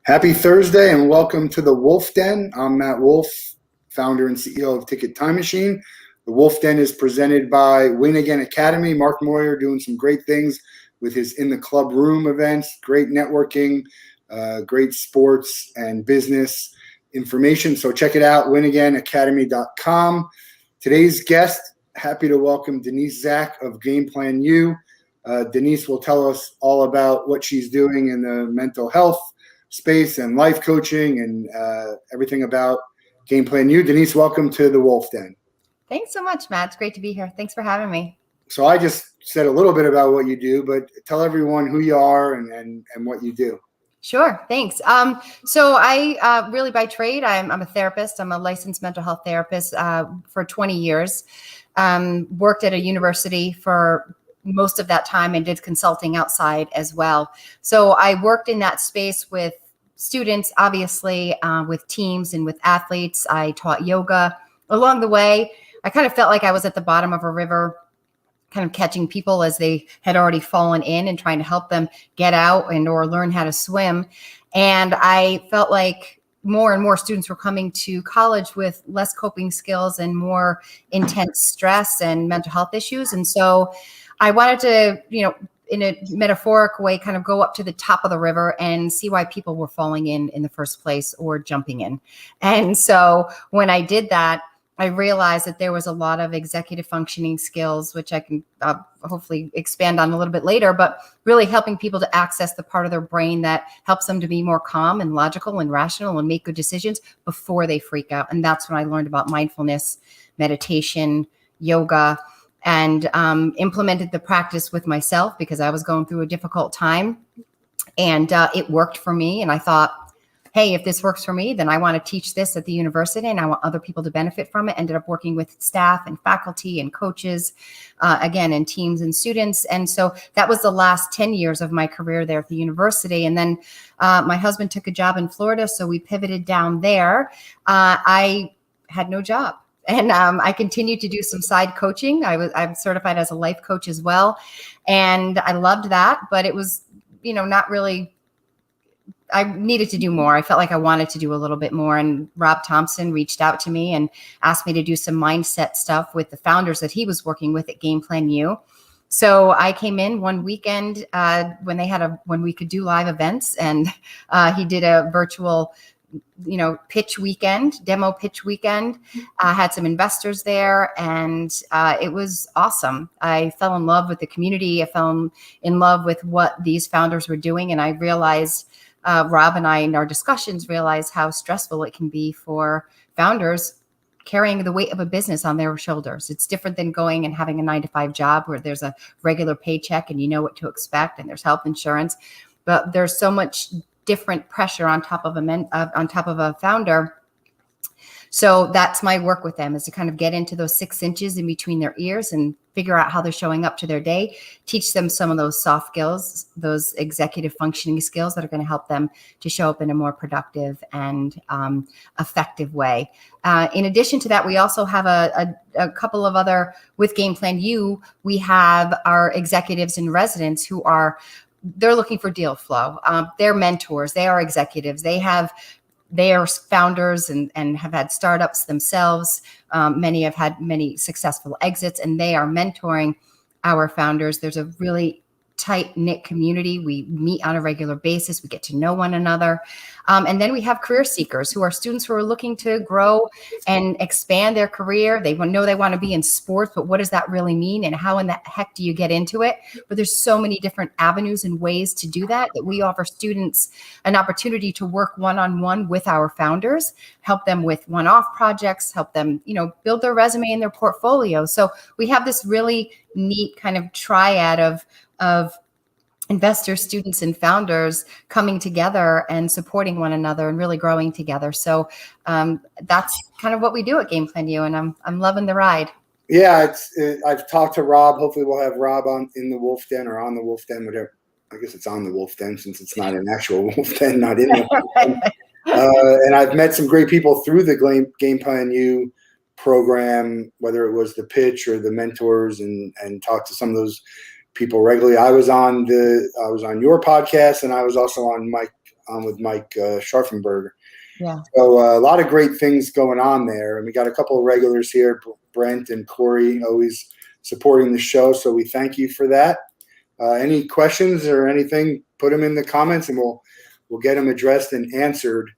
Happy Thursday and welcome to the Wolff Den. I'm Matt Wolff, founder and CEO of Ticket Time Machine. The Wolff Den is presented by Win Again Academy. Mark Moyer doing some great things with his In the Club Room events, great networking, great sports and business information. So check it out, winagainacademy.com. Today's guest, happy to welcome Denise Zack of Game Plan U. Denise will tell us all about what she's doing in the mental health space and life coaching and everything about Game Plan U. Denise, welcome to the Wolff Den. Thanks so much, Matt. It's great to be here. Thanks for having me. So I just said a little bit about what you do, but tell everyone who you are and what you do. Sure. Thanks. So I really by trade, I'm a therapist. I'm a licensed mental health therapist for 20 years. Worked at a university for most of that time and did consulting outside as well. So I worked in that space with students, obviously, with teams and with athletes. I taught yoga. Along the way, I kind of felt like I was at the bottom of a river, kind of catching people as they had already fallen in and trying to help them get out and or learn how to swim. And I felt like more and more students were coming to college with less coping skills and more intense stress and mental health issues. And so I wanted to, in a metaphoric way, kind of go up to the top of the river and see why people were falling in the first place or jumping in. And so when I did that, I realized that there was a lot of executive functioning skills, which I can hopefully expand on a little bit later, but really helping people to access the part of their brain that helps them to be more calm and logical and rational and make good decisions before they freak out. And that's when I learned about mindfulness, meditation, yoga, and implemented the practice with myself because I was going through a difficult time, and it worked for me. And I thought, hey, if this works for me, then I want to teach this at the university and I want other people to benefit from it. Ended up working with staff and faculty and coaches, again, and teams and students. And so that was the last 10 years of my career there at the university. And then my husband took a job in Florida, so we pivoted down there. I had no job. And I continued to do some side coaching. I'm certified as a life coach as well. And I loved that, but it was, not really, I needed to do more. I felt like I wanted to do a little bit more. And Rob Thompson reached out to me and asked me to do some mindset stuff with the founders that he was working with at Game Plan U. So I came in one weekend when we could do live events, and he did a virtual pitch weekend, demo pitch weekend. Had some investors there, and it was awesome. I fell in love with the community. I fell in love with what these founders were doing. And I realized, Rob and I, in our discussions, realized how stressful it can be for founders carrying the weight of a business on their shoulders. It's different than going and having a 9-to-5 job where there's a regular paycheck and you know what to expect and there's health insurance, but there's so much different pressure on top of a founder. So that's my work with them, is to kind of get into those 6 inches in between their ears and figure out how they're showing up to their day, teach them some of those soft skills, those executive functioning skills that are going to help them to show up in a more productive and effective way. In addition to that, we also have a couple of other, with Game Plan U, we have our executives and residents who they're looking for deal flow. They're mentors. They are executives. They are founders and have had startups themselves. Many have had many successful exits, and they are mentoring our founders. There's a really tight-knit community. We meet on a regular basis. We get to know one another. And then we have career seekers who are students who are looking to grow and expand their career. They know they want to be in sports, but what does that really mean? And how in the heck do you get into it? But there's so many different avenues and ways to do that we offer students an opportunity to work one-on-one with our founders, help them with one-off projects, help them, build their resume and their portfolio. So we have this really neat kind of triad of investors, students, and founders coming together and supporting one another and really growing together. So that's kind of what we do at Game Plan U, and I'm loving the ride. Yeah, I've talked to Rob. Hopefully we'll have Rob in the Wolff Den or on the Wolff Den, whatever. I guess it's on the Wolff Den since it's not an actual Wolff Den, not in the Wolff Den. And I've met some great people through the Game Plan U program, whether it was the pitch or the mentors, and talked to some of those people regularly. I was on your podcast, and I was also on Mike on with Mike Scharfenberger. Yeah. So a lot of great things going on there. And we got a couple of regulars here, Brent and Corey, always supporting the show. So we thank you for that. Any questions or anything, put them in the comments and we'll get them addressed and answered.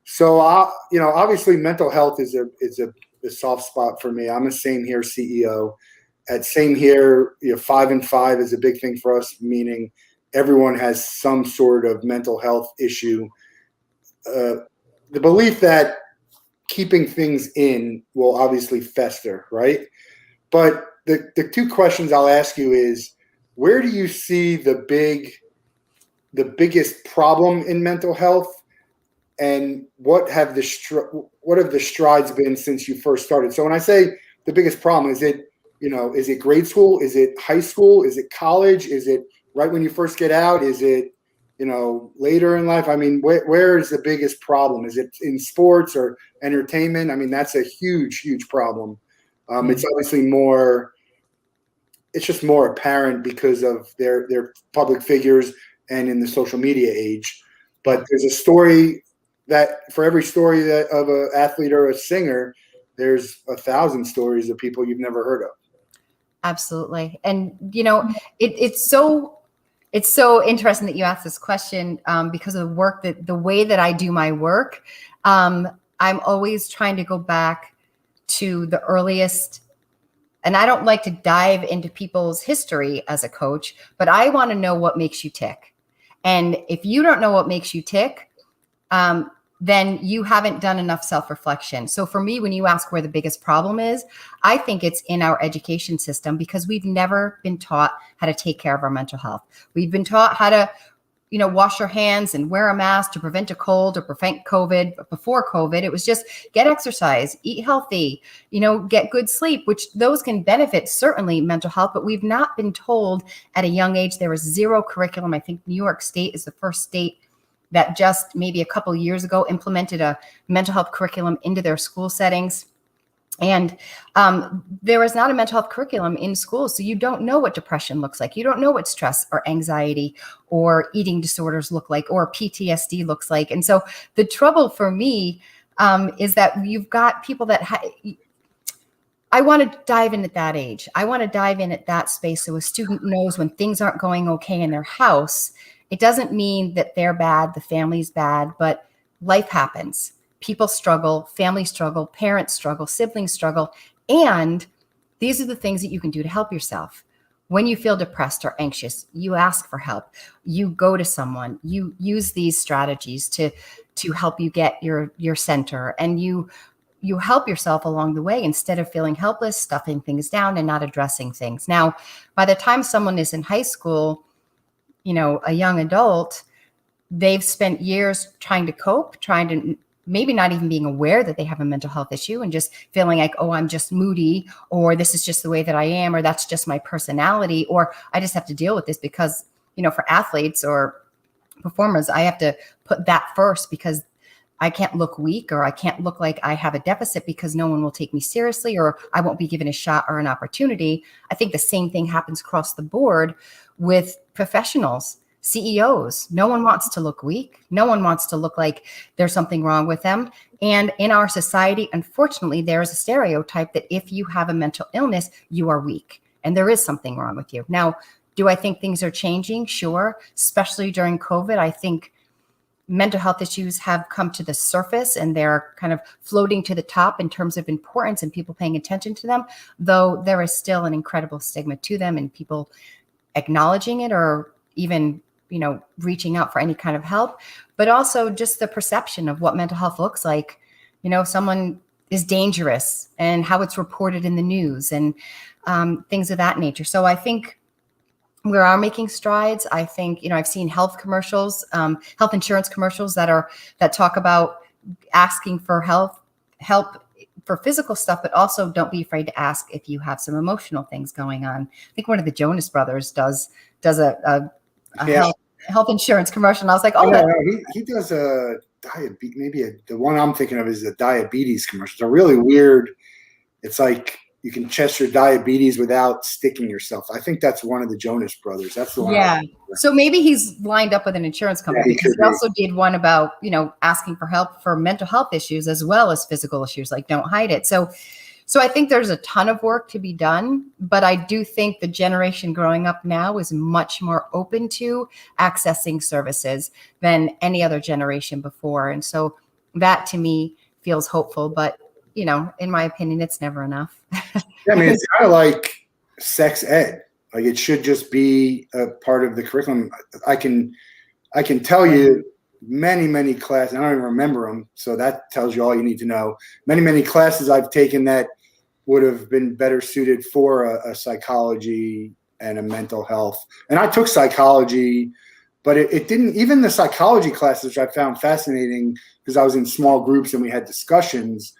So, obviously mental health is a soft spot for me. I'm a Same Here CEO. At Same Here, 5 and 5 is a big thing for us, meaning everyone has some sort of mental health issue. The belief that keeping things in will obviously fester, right? But the two questions I'll ask you is, where do you see the biggest problem in mental health, and what have the strides been since you first started? So when I say the biggest problem, is it grade school? Is it high school? Is it college? Is it right when you first get out? Is it later in life? I mean, where is the biggest problem? Is it in sports or entertainment? I mean, that's a huge, huge problem. It's obviously it's just more apparent because of their public figures and in the social media age. But there's a story that for every story of an athlete or a singer, there's 1,000 stories of people you've never heard of. Absolutely. And, it's so interesting that you asked this question because of the way that I do my work. I'm always trying to go back to the earliest, and I don't like to dive into people's history as a coach, but I want to know what makes you tick. And if you don't know what makes you tick, then you haven't done enough self-reflection. So for me, when you ask where the biggest problem is, I think it's in our education system because we've never been taught how to take care of our mental health. We've been taught how to, wash your hands and wear a mask to prevent a cold or prevent COVID. But before COVID, it was just get exercise, eat healthy, get good sleep, which those can benefit certainly mental health, but we've not been told at a young age. There was zero curriculum. I think New York State is the first state that just maybe a couple of years ago implemented a mental health curriculum into their school settings. And there is not a mental health curriculum in schools. So you don't know what depression looks like. You don't know what stress or anxiety or eating disorders look like or PTSD looks like. And so the trouble for me is that you've got people that I want to dive in at that age. I want to dive in at that space so a student knows when things aren't going okay in their house. It doesn't mean that they're bad, the family's bad, but life happens. People struggle, families struggle, parents struggle, siblings struggle. And these are the things that you can do to help yourself. When you feel depressed or anxious, you ask for help. You go to someone. You use these strategies to help you get your center. And you help yourself along the way instead of feeling helpless, stuffing things down and not addressing things. Now, by the time someone is in high school, a young adult, they've spent years trying to cope, trying to maybe not even being aware that they have a mental health issue and just feeling like, oh, I'm just moody, or this is just the way that I am, or that's just my personality, or I just have to deal with this because, for athletes or performers, I have to put that first because I can't look weak or I can't look like I have a deficit because no one will take me seriously or I won't be given a shot or an opportunity. I think the same thing happens across the board with professionals, CEOs. No one wants to look weak. No one wants to look like there's something wrong with them. And in our society, unfortunately, there is a stereotype that if you have a mental illness, you are weak and there is something wrong with you. Now, do I think things are changing? Sure. Especially during COVID, I think mental health issues have come to the surface and they're kind of floating to the top in terms of importance and people paying attention to them, though there is still an incredible stigma to them and people acknowledging it or even, reaching out for any kind of help, but also just the perception of what mental health looks like. Someone is dangerous and how it's reported in the news and things of that nature. So I think we are making strides. I think, I've seen health commercials, health insurance commercials that talk about asking for help for physical stuff, but also don't be afraid to ask if you have some emotional things going on. I think one of the Jonas Brothers does a health insurance commercial. And I was like, oh, he does a diabetes. Maybe the one I'm thinking of is a diabetes commercial. It's a really weird. It's like you can test your diabetes without sticking yourself. I think that's one of the Jonas Brothers. That's the one. Yeah. So maybe he's lined up with an insurance company, Yeah, because he also did one about, asking for help for mental health issues as well as physical issues, like don't hide it. So I think there's a ton of work to be done, but I do think the generation growing up now is much more open to accessing services than any other generation before. And so that to me feels hopeful, but in my opinion, it's never enough. I mean, it's kind of like sex ed. Like, it should just be a part of the curriculum. I can tell you many classes. I don't even remember them, so that tells you all you need to know. Many classes I've taken that would have been better suited for a psychology and a mental health. And I took psychology, but it didn't. Even the psychology classes, which I found fascinating because I was in small groups and we had discussions,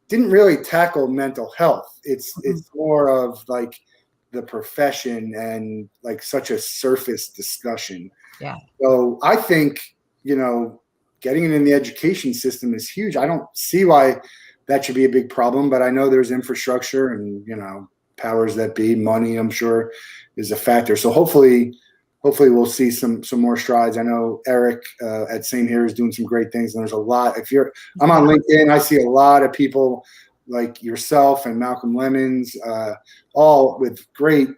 didn't really tackle mental health. It's more of like the profession and like such a surface discussion. Yeah. So I think, getting it in the education system is huge. I don't see why that should be a big problem, but I know there's infrastructure and, powers that be. Money, I'm sure, is a factor. So hopefully we'll see some more strides. I know Eric at Same Here is doing some great things, and there's a lot. I'm on LinkedIn, I see a lot of people like yourself and Malcolm Lemons, all with great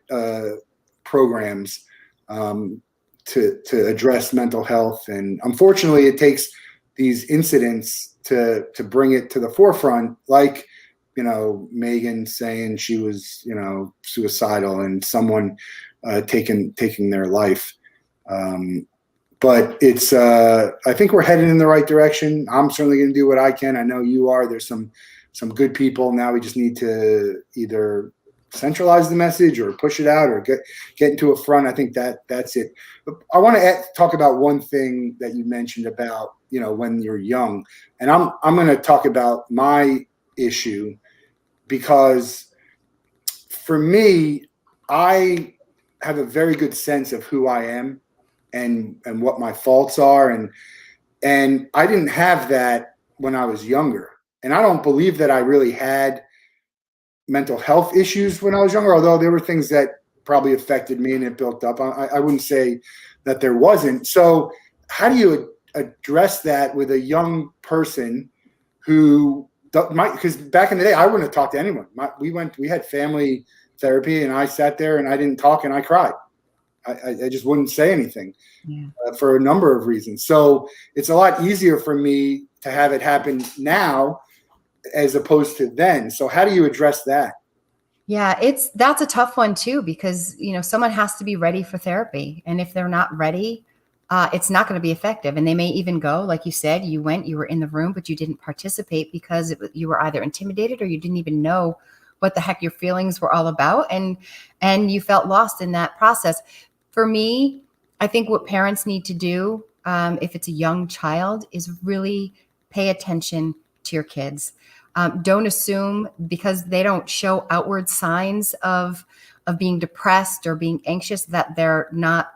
programs to address mental health. And unfortunately, it takes these incidents to bring it to the forefront, like Megan saying she was suicidal and someone taking their life. But it's I think we're headed in the right direction. I'm certainly going to do what I can. I know you are. There's some good people. Now we just need to either centralize the message or push it out or get into a front. I think that's it. But I want to talk about one thing that you mentioned about when you're young, and I'm going to talk about my issue, because for me, I have a very good sense of who I am and what my faults are, and I didn't have that when I was younger, and I don't believe that I really had mental health issues when I was younger, although there were things that probably affected me and it built up. I wouldn't say that there wasn't. So how do you address that with a young person who might, because back in the day, I wouldn't have talked to anyone. We had family therapy, and I sat there and I didn't talk and I cried. I just wouldn't say anything for a number of reasons. So it's a lot easier for me to have it happen now as opposed to then. So how do you address that? Yeah, that's a tough one too, because, someone has to be ready for therapy. And if they're not ready, it's not going to be effective. And they may even go, like you said, you were in the room, but you didn't participate because you were either intimidated or you didn't even know what the heck your feelings were all about. And you felt lost in that process. For me, I think what parents need to do, if it's a young child, is really pay attention to your kids. Don't assume because they don't show outward signs of being depressed or being anxious that they're not,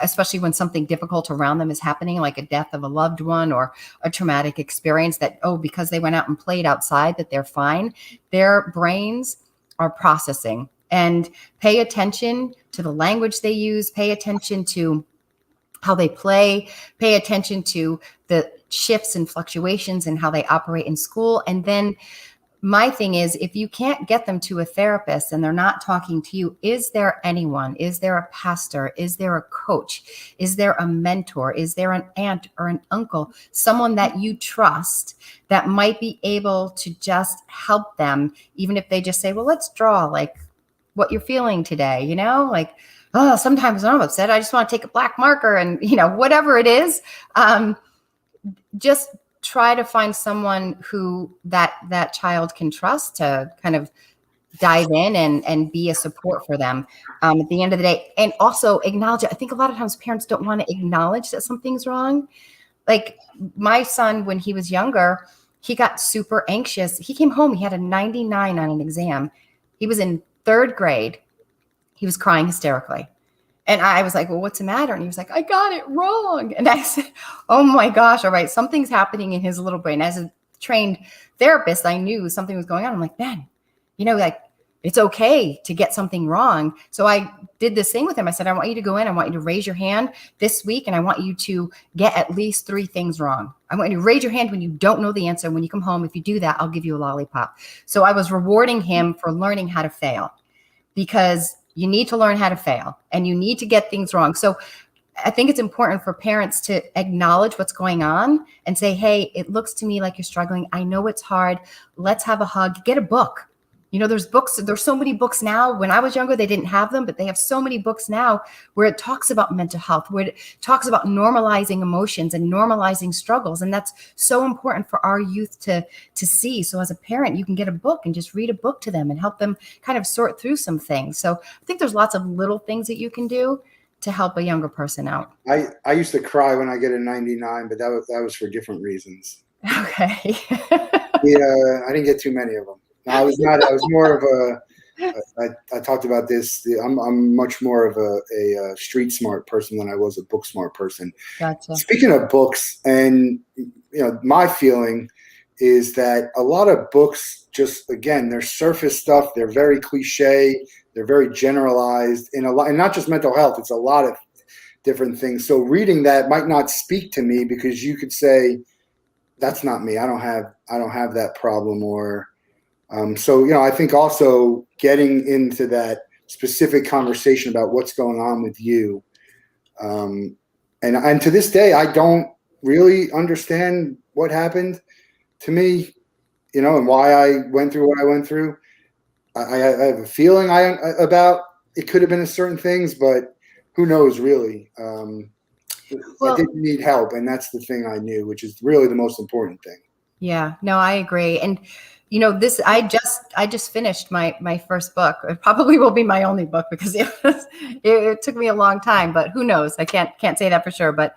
especially when something difficult around them is happening, like a death of a loved one or a traumatic experience, that, because they went out and played outside, that they're fine. Their brains are processing. And pay attention to the language they use, pay attention to how they play, pay attention to the shifts and fluctuations and how they operate in school. And then my thing is, if you can't get them to a therapist and they're not talking to you, is there anyone? Is there a pastor? Is there a coach? Is there a mentor? Is there an aunt or an uncle? Someone that you trust that might be able to just help them, even if they just say, well, let's draw like what you're feeling today, like, oh, sometimes when I'm upset, I just want to take a black marker and, whatever it is, just try to find someone who that child can trust to kind of dive in and be a support for them at the end of the day. And also acknowledge it. I think a lot of times parents don't want to acknowledge that something's wrong. Like my son, when he was younger, he got super anxious. He came home, he had a 99 on an exam. He was in 3rd grade. He was crying hysterically. And I was like, well, what's the matter? And he was like, I got it wrong. And I said, oh my gosh, all right, something's happening in his little brain. As a trained therapist, I knew something was going on. I'm like, Ben, like It's okay to get something wrong. So I did this thing with him. I said, I want you to go in. I want you to raise your hand this week. And I want you to get at least 3 things wrong. I want you to raise your hand when you don't know the answer. When you come home, if you do that, I'll give you a lollipop. So I was rewarding him for learning how to fail, because you need to learn how to fail and you need to get things wrong. So I think it's important for parents to acknowledge what's going on and say, hey, it looks to me like you're struggling. I know it's hard. Let's have a hug. Get a book. You know, there's books. There's so many books now. When I was younger, they didn't have them, but they have so many books now where it talks about mental health, where it talks about normalizing emotions and normalizing struggles. And that's so important for our youth to see. So as a parent, you can get a book and just read a book to them and help them kind of sort through some things. So I think there's lots of little things that you can do to help a younger person out. I used to cry when I get a 99, but that was for different reasons. Okay. Yeah, I didn't get too many of them. I was more of I talked about this. I'm much more of a street smart person than I was a book smart person. Gotcha. Speaking of books, and my feeling is that a lot of books just, again, they're surface stuff. They're very cliche. They're very generalized and not just mental health. It's a lot of different things. So reading that might not speak to me, because you could say, that's not me. I don't have that problem. Or so I think also getting into that specific conversation about what's going on with you, and to this day I don't really understand what happened to me, and why I went through what I went through. I have a feeling about it could have been certain things, but who knows really. I didn't need help, and that's the thing I knew, which is really the most important thing. Yeah, no, I agree. And this, I just finished my first book. It probably will be my only book, because it took me a long time, but who knows? I can't say that for sure. But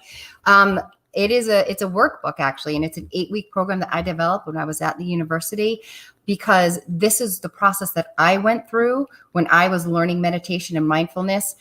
it's a workbook actually, and it's an 8-week program that I developed when I was at the university, because this is the process that I went through when I was learning meditation and mindfulness.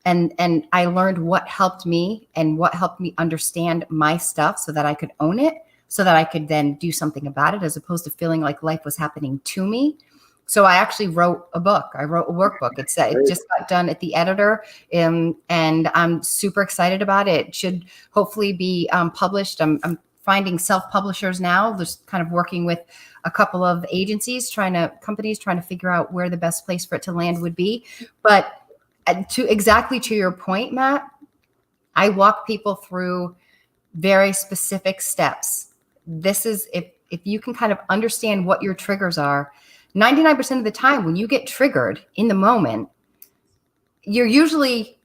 And I learned what helped me and what helped me understand my stuff so that I could own it, so that I could then do something about it, as opposed to feeling like life was happening to me. So I actually wrote a book. I wrote a workbook. It just got done at the editor, and I'm super excited about it. It should hopefully be published. I'm finding self-publishers now, just kind of working with a couple of agencies, companies trying to figure out where the best place for it to land would be. But to your point, Matt, I walk people through very specific steps. This is, if you can kind of understand what your triggers are, 99% of the time when you get triggered in the moment, you're usually,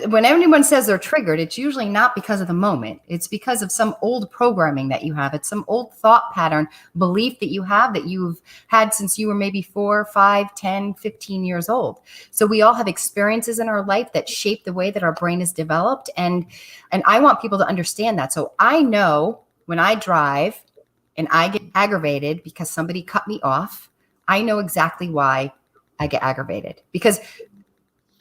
when anyone says they're triggered, it's usually not because of the moment. It's because of some old programming that you have. It's some old thought pattern, belief that you have, that you've had since you were maybe 4, 5, 10, 15 years old. So we all have experiences in our life that shape the way that our brain is developed. And I want people to understand that. So I know when I drive and I get aggravated because somebody cut me off, I know exactly why I get aggravated. Because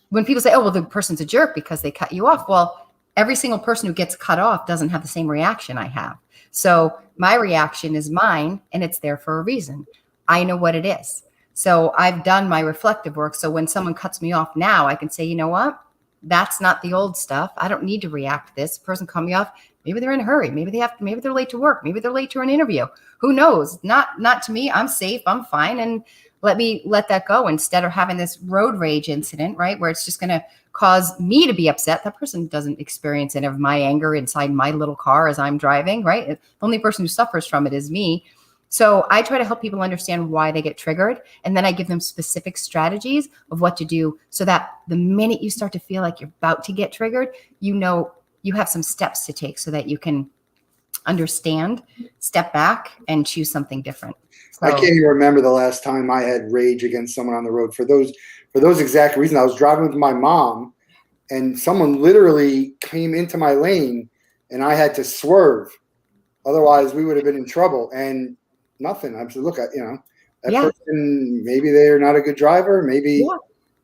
when people say, oh, well, the person's a jerk because they cut you off. Well, every single person who gets cut off doesn't have the same reaction I have. So my reaction is mine, and it's there for a reason. I know what it is. So I've done my reflective work. So when someone cuts me off now, I can say, you know what? That's not the old stuff. I don't need to react to this. The person cut me off. Maybe they're in a hurry. Maybe they're late to work. Maybe they're late to an interview. Who knows? Not to me. I'm safe. I'm fine. And let that go, instead of having this road rage incident, right? Where it's just going to cause me to be upset. That person doesn't experience any of my anger inside my little car as I'm driving, right? The only person who suffers from it is me. So I try to help people understand why they get triggered. And then I give them specific strategies of what to do, so that the minute you start to feel like you're about to get triggered, you have some steps to take so that you can understand, step back, and choose something different. So, I can't even remember the last time I had rage against someone on the road for those exact reasons. I was driving with my mom, and someone literally came into my lane, and I had to swerve. Otherwise, we would have been in trouble. And nothing. I said, look, that person, maybe they're not a good driver. Maybe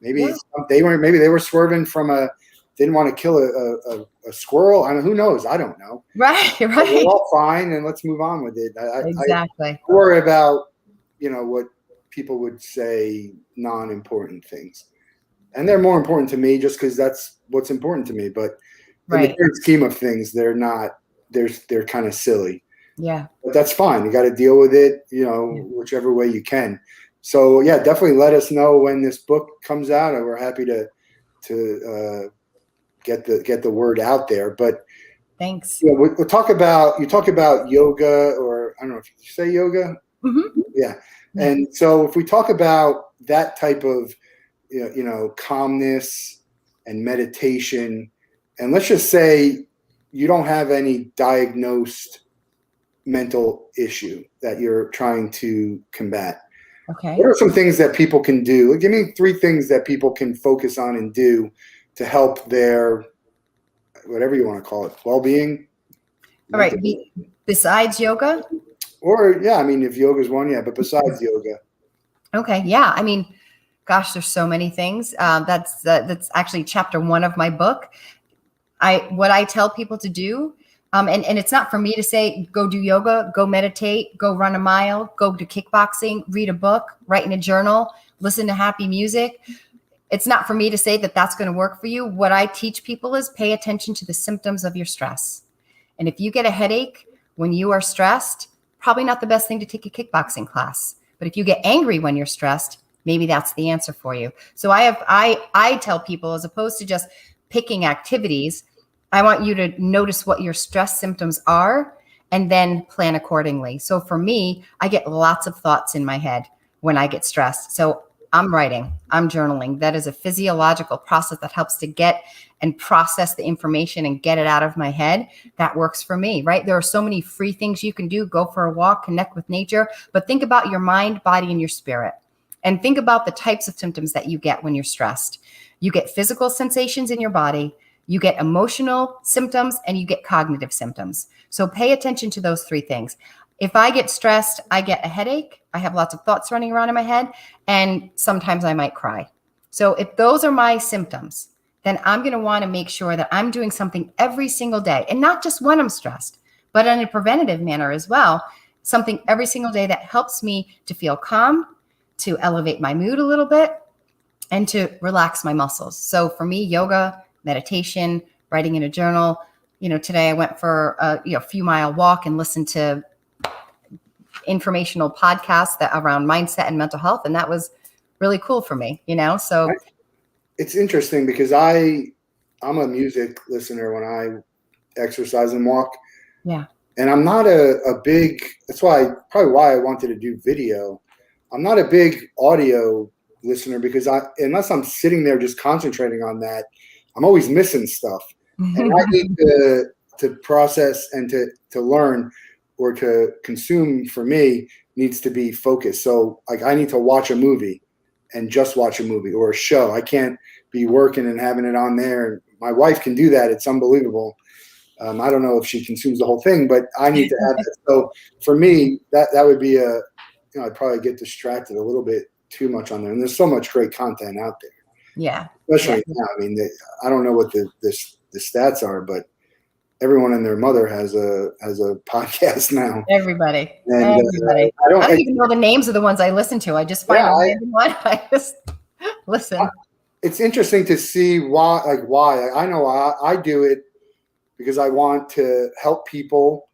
they weren't. Maybe they were swerving from didn't want to kill a squirrel. I mean, who knows? I don't know. Right. But we're all fine, and let's move on with it. Exactly. I worry about, what people would say non-important things. And they're more important to me just because that's what's important to me. But in the Right. grand scheme of things, they're not, they're kind of silly. Yeah. But that's fine. You got to deal with it, whichever way you can. So yeah, definitely let us know when this book comes out, and we're happy to get the word out there. But Thanks. we'll talk about yoga, or I don't know if you say yoga. Mm-hmm. Yeah. And so if we talk about that type of calmness and meditation, and let's just say you don't have any diagnosed mental issue that you're trying to combat. Okay. What are some things that people can do? Give me 3 things that people can focus on and do to help their, whatever you want to call it, well-being. All right. Besides yoga? Or, yeah, I mean, if yoga is one, yeah, but besides yoga. Okay. Yeah. I mean, gosh, there's so many things. That's actually chapter 1 of my book. What I tell people to do, and it's not for me to say, go do yoga, go meditate, go run a mile, go to kickboxing, read a book, write in a journal, listen to happy music. It's not for me to say that that's going to work for you. What I teach people is pay attention to the symptoms of your stress. And if you get a headache when you are stressed, probably not the best thing to take a kickboxing class. But if you get angry when you're stressed, maybe that's the answer for you. So I tell people, as opposed to just picking activities, I want you to notice what your stress symptoms are and then plan accordingly. So for me, I get lots of thoughts in my head when I get stressed. So I'm writing, I'm journaling. That is a physiological process that helps to get and process the information and get it out of my head. That works for me, right? There are so many free things you can do. Go for a walk, connect with nature, but think about your mind, body, and your spirit. And think about the types of symptoms that you get when you're stressed. You get physical sensations in your body, you get emotional symptoms, and you get cognitive symptoms. So pay attention to those 3 things. If I get stressed, I get a headache. I have lots of thoughts running around in my head, and sometimes I might cry. So if those are my symptoms, then I'm going to want to make sure that I'm doing something every single day, and not just when I'm stressed, but in a preventative manner as well. Something every single day that helps me to feel calm, to elevate my mood a little bit, and to relax my muscles. So for me, yoga, meditation, writing in a journal. Today I went for a few mile walk and listened to informational podcasts that around mindset and mental health, and that was really cool for me. So it's interesting because I'm a music listener when I exercise and walk. Yeah. And I'm not a big, that's probably why I wanted to do video. I'm not a big audio listener because unless I'm sitting there just concentrating on that, I'm always missing stuff. And I need to process and to learn or to consume, for me, needs to be focused. So like I need to watch a movie and just watch a movie or a show. I can't be working and having it on there. My wife can do that. It's unbelievable. I don't know if she consumes the whole thing, but I need to have that. So for me, that would be I'd probably get distracted a little bit too much on there. And there's so much great content out there. Yeah. Especially now. I mean, I don't know what the stats are, but everyone and their mother has a podcast now. Everybody. And, Everybody. I don't even know the names of the ones I listen to. I just find a random one. I just listen. It's interesting to see why. I know I do it because I want to help people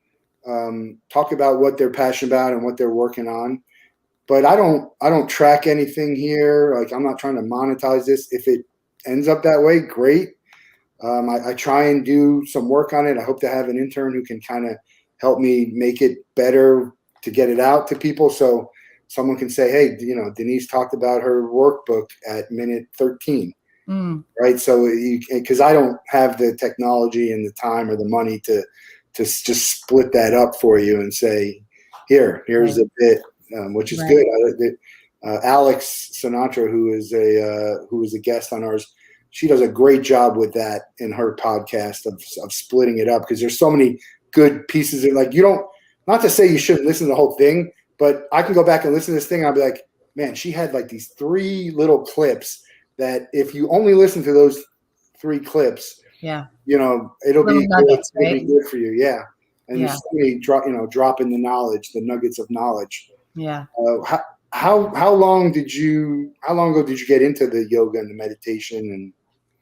talk about what they're passionate about and what they're working on. But I don't track anything here. Like I'm not trying to monetize this. If it ends up that way, great. I try and do some work on it. I hope to have an intern who can kind of help me make it better to get it out to people. So someone can say, hey, Denise talked about her workbook at minute 13. Right. So because I don't have the technology and the time or the money to just split that up for you and say, here's a bit, which is good. Alex Sinatra, who is a guest on ours, she does a great job with that in her podcast of splitting it up because there's so many good pieces. Not to say you shouldn't listen to the whole thing, but I can go back and listen to this thing. And I'll be like, man, she had like these 3 little clips that if you only listen to those 3 clips, it'll be nuggets, good, it'll be good for you. Yeah. And there's so many dropping the knowledge, the nuggets of knowledge. Yeah. how long ago did you get into the yoga and the meditation? And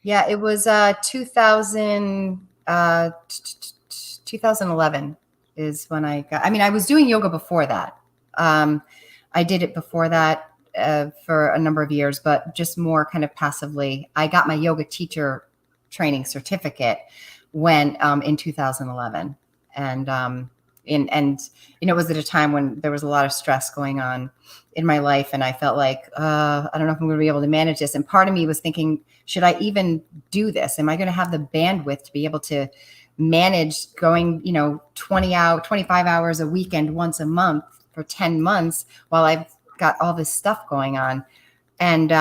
Yeah, it was 2011 is when I was doing yoga before that. I did it before that for a number of years, but just more kind of passively. I got my yoga teacher training certificate when in 2011, and it was at a time when there was a lot of stress going on in my life, and I felt like I don't know if I'm going to be able to manage this. And part of me was thinking, should I even do this? Am I going to have the bandwidth to be able to manage going 25 hours a weekend once a month for 10 months while I've got all this stuff going on? And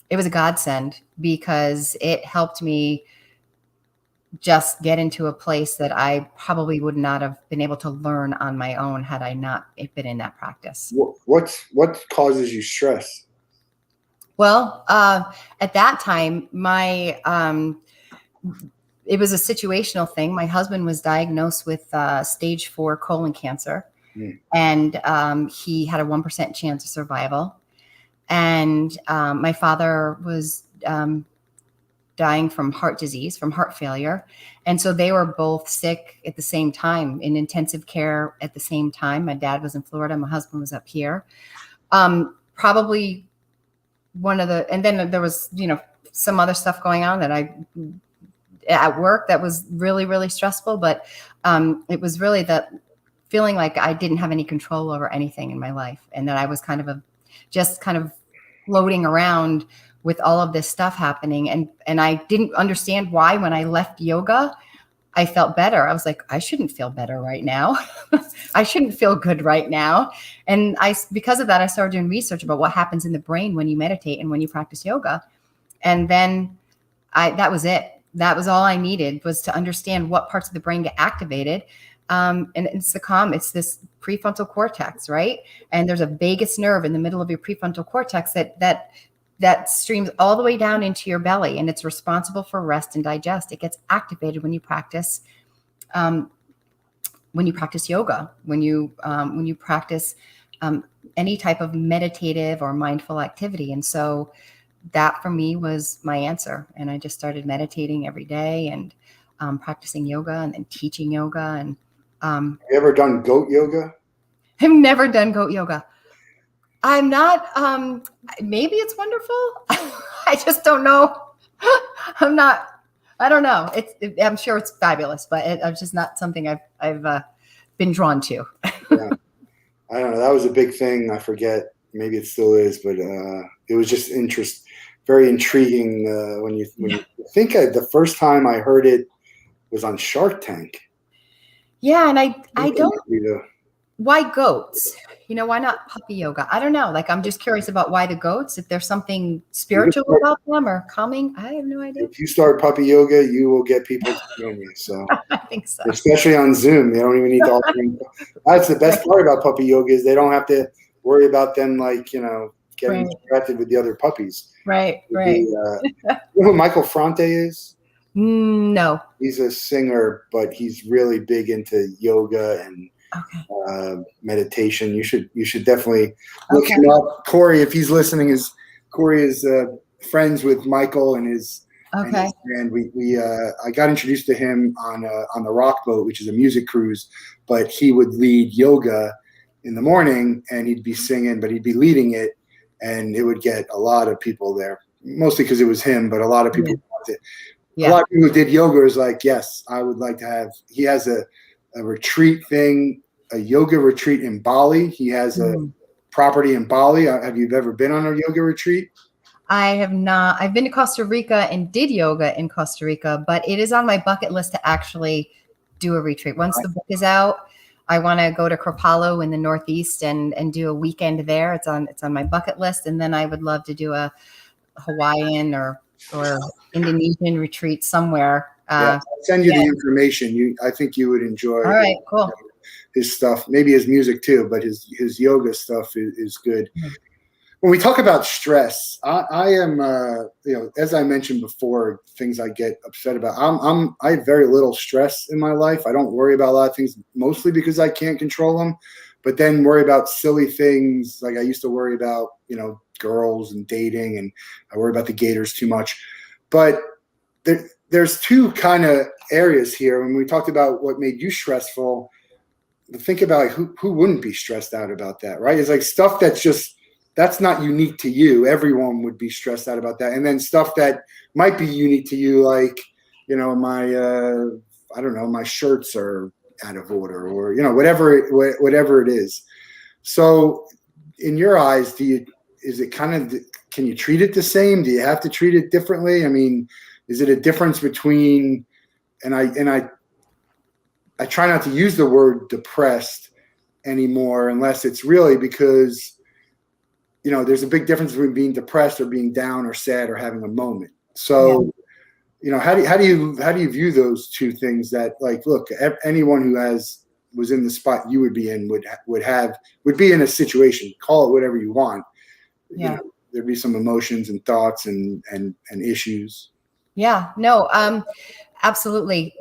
it was a godsend because it helped me just get into a place that I probably would not have been able to learn on my own had I not been in that practice. what causes you stress? Well, at that time, it was a situational thing. My husband was diagnosed with stage 4 colon cancer, and he had a 1% chance of survival. And my father was dying from heart disease, from heart failure. And so they were both sick at the same time in intensive care at the same time. My dad was in Florida. My husband was up here. Probably and then there was, some other stuff going on that at work that was really, really stressful. But it was really that feeling like I didn't have any control over anything in my life. And that I was just kind of floating around with all of this stuff happening. And I didn't understand why when I left yoga, I felt better. I was like, I shouldn't feel better right now. I shouldn't feel good right now. And because of that, I started doing research about what happens in the brain when you meditate and when you practice yoga. And then that was it. That was all I needed, was to understand what parts of the brain get activated. And it's this prefrontal cortex, right? And there's a vagus nerve in the middle of your prefrontal cortex that streams all the way down into your belly, and it's responsible for rest and digest. It gets activated when you practice yoga, when you practice any type of meditative or mindful activity. And so that for me was my answer. And I just started meditating every day and practicing yoga and then teaching yoga. And have you ever done goat yoga? I've never done goat yoga. I'm not, maybe it's wonderful. I just don't know. I don't know. I'm sure it's fabulous, but it's just not something I've been drawn to. Yeah. I don't know. That was a big thing. I forget. Maybe it still is, but it was just very intriguing when you think the first time I heard it was on Shark Tank. Yeah, and I don't. Why goats? Why not puppy yoga? I don't know. Like, I'm just curious about why the goats, if there's something spiritual about them or calming. I have no idea. If you start puppy yoga, you will get people to join you. So I think so. Especially on Zoom. They don't even need to That's the best part about puppy yoga, is they don't have to worry about them getting distracted with the other puppies. Right. You know who Michael Fronte is? No. He's a singer, but he's really big into yoga and meditation. You should definitely look him up. Corey, if he's listening, Corey is friends with Michael and his band. I got introduced to him on the Rock Boat, which is a music cruise, but he would lead yoga in the morning and he'd be singing, but he'd be leading it, and it would get a lot of people there, mostly because it was him, but a lot of people loved it. Yeah. A lot of people who did yoga is like, yes, I would like to have. He has a retreat thing, a yoga retreat in Bali. He has a property in Bali. Have you ever been on a yoga retreat? I have not. I've been to Costa Rica and did yoga in Costa Rica, but it is on my bucket list to actually do a retreat. Once the book is out, I want to go to Kripalu in the Northeast and do a weekend there. It's on my bucket list. And then I would love to do a Hawaiian or Indonesian retreat somewhere. I'll send you the information. I think you would enjoy. All right, cool. His stuff, maybe his music too, but his yoga stuff is good. When we talk about stress, I am, as I mentioned before, things I get upset about. I have very little stress in my life. I don't worry about a lot of things, mostly because I can't control them. but then worry about silly things. Like I used to worry about, girls and dating, and I worry about the Gators too much. But there's two kind of areas here. When we talked about what made you stressful, think about who wouldn't be stressed out about that, right? It's like stuff that's not unique to you. Everyone would be stressed out about that. And then stuff that might be unique to you, like, my I don't know, my shirts are out of order, or whatever it is. So in your eyes, can you treat it the same? Do you have to treat it differently? I mean, is it a difference between, and I try not to use the word depressed anymore unless it's really because, there's a big difference between being depressed or being down or sad or having a moment. So, how do you view those two things? That, like, look, anyone who was in the spot you would be in would be in a situation, call it whatever you want. Yeah. There'd be some emotions and thoughts and issues. Yeah, no, absolutely.